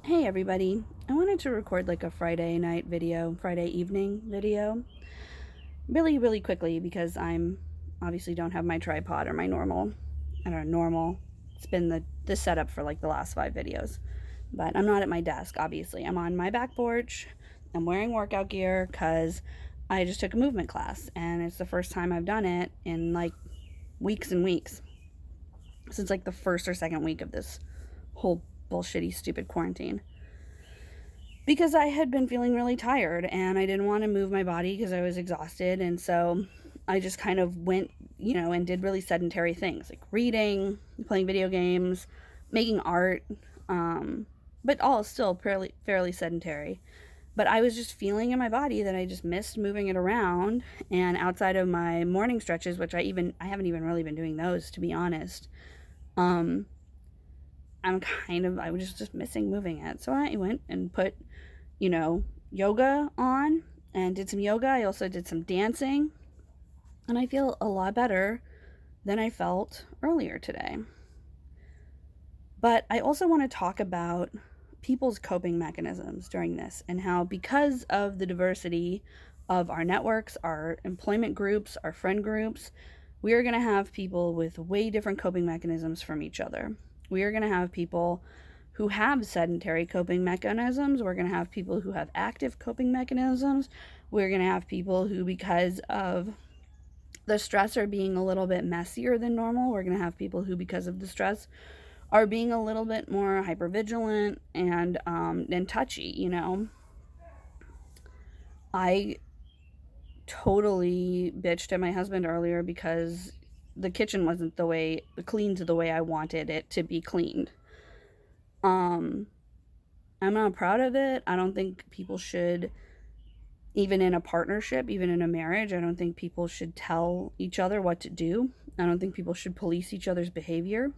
Hey everybody, I wanted to record like a Friday evening video really quickly because I'm obviously don't have my tripod or my normal, I don't know, normal. It's been the setup for like the last 5 videos, but I'm not at my desk, obviously. I'm on my back porch. I'm wearing workout gear because I just took a movement class and it's the first time I've done it in like weeks and weeks since like the first or second week of this whole bullshitty stupid quarantine because I had been feeling really tired and I didn't want to move my body because I was exhausted. And so I just kind of went, and did really sedentary things like reading, playing video games, making art, but all still fairly sedentary. But I was just feeling in my body that I just missed moving it around. And outside of my morning stretches, which I haven't even really been doing those, to be honest, um, I was just missing moving it. So I went and put yoga on and did some yoga. I also did some dancing, and I feel a lot better than I felt earlier today. But I also want to talk about people's coping mechanisms during this and how, because of the diversity of our networks, our employment groups, our friend groups, we are going to have people with way different coping mechanisms from each other. We are going to have people who have sedentary coping mechanisms. We're going to have people who have active coping mechanisms. We're going to have people who, because of the stress, are being a little bit messier than normal. We're going to have people who, because of the stress, are being a little bit more hypervigilant and touchy. I totally bitched at my husband earlier because the kitchen wasn't cleaned the way I wanted it to be cleaned. I'm not proud of it. I don't think people should, even in a partnership, even in a marriage, I don't think people should tell each other what to do. I don't think people should police each other's behavior.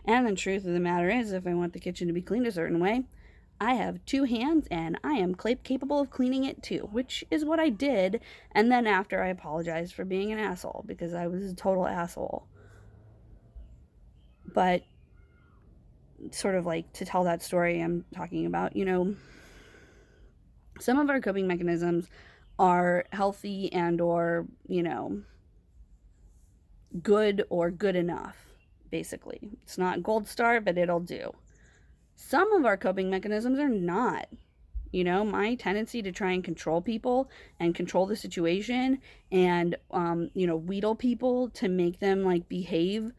And the truth of the matter is, if I want the kitchen to be cleaned a certain way, I have 2 hands and I am capable of cleaning it too, which is what I did. And then after, I apologized for being an asshole because I was a total asshole. But sort of like to tell that story I'm talking about, some of our coping mechanisms are healthy and or, good or good enough, basically. It's not gold star, but it'll do. Some of our coping mechanisms are not. My tendency to try and control people and control the situation and, wheedle people to make them like behave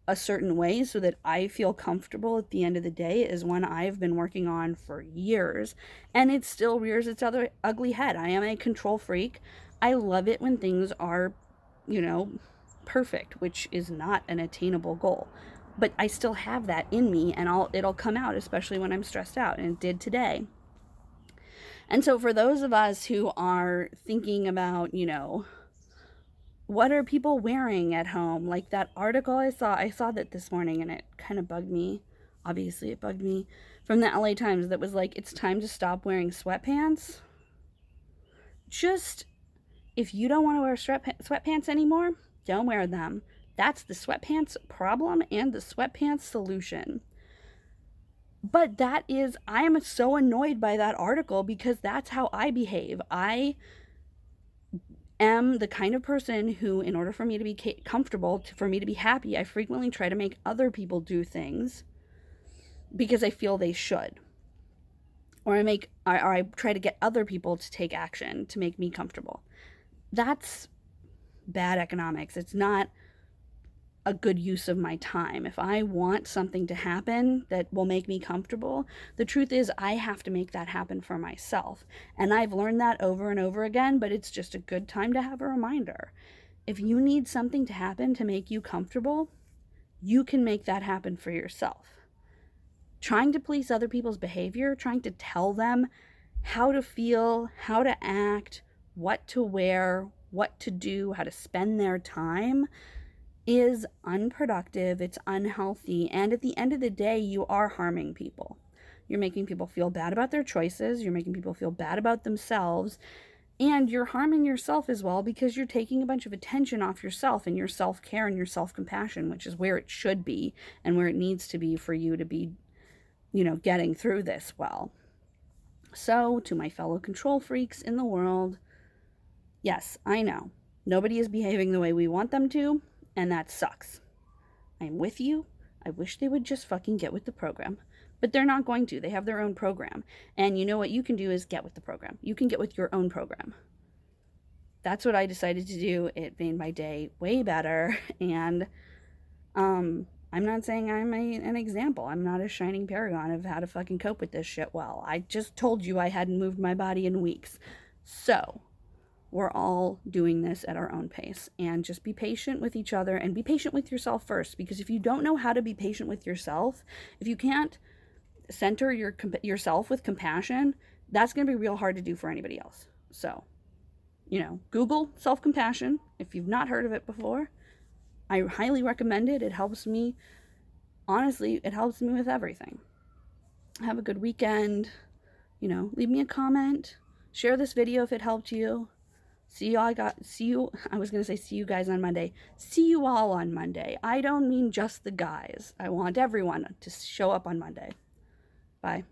a certain way so that I feel comfortable at the end of the day is one I've been working on for years, and it still rears its other ugly head. I am a control freak. I love it when things are, you know, perfect, which is not an attainable goal. But I still have that in me, and it'll come out, especially when I'm stressed out, and it did today. And so for those of us who are thinking about, what are people wearing at home? Like that article I saw that this morning and it kind of bugged me. Obviously, it bugged me, from the LA Times, that was like, it's time to stop wearing sweatpants. Just, if you don't want to wear sweatpants anymore, don't wear them. That's the sweatpants problem and the sweatpants solution. But I am so annoyed by that article because that's how I behave. I am the kind of person who, in order for me to be comfortable, for me to be happy, I frequently try to make other people do things because I feel they should. Or I try to get other people to take action to make me comfortable. That's bad economics. It's not a good use of my time. If I want something to happen that will make me comfortable, the truth is I have to make that happen for myself. And I've learned that over and over again, but it's just a good time to have a reminder. If you need something to happen to make you comfortable, you can make that happen for yourself. Trying to police other people's behavior, trying to tell them how to feel, how to act, what to wear, what to do, how to spend their time, is unproductive, it's unhealthy, and at the end of the day, you are harming people. You're making people feel bad about their choices, you're making people feel bad about themselves, and you're harming yourself as well because you're taking a bunch of attention off yourself and your self-care and your self-compassion, which is where it should be and where it needs to be for you to be getting through this well. So, to my fellow control freaks in the world, yes, I know. Nobody is behaving the way we want them to, and that sucks. I'm with you. I wish they would just fucking get with the program. But they're not going to. They have their own program. And you know what you can do is get with the program. You can get with your own program. That's what I decided to do. It made my day way better. And I'm not saying I'm an example. I'm not a shining paragon of how to fucking cope with this shit well. I just told you I hadn't moved my body in weeks. So, we're all doing this at our own pace. And just be patient with each other and be patient with yourself first. Because if you don't know how to be patient with yourself, if you can't center yourself with compassion, that's going to be real hard to do for anybody else. So, Google self-compassion if you've not heard of it before. I highly recommend it. It helps me. Honestly, it helps me with everything. Have a good weekend. Leave me a comment. Share this video if it helped you. I was going to say see you guys on Monday. See you all on Monday. I don't mean just the guys. I want everyone to show up on Monday. Bye.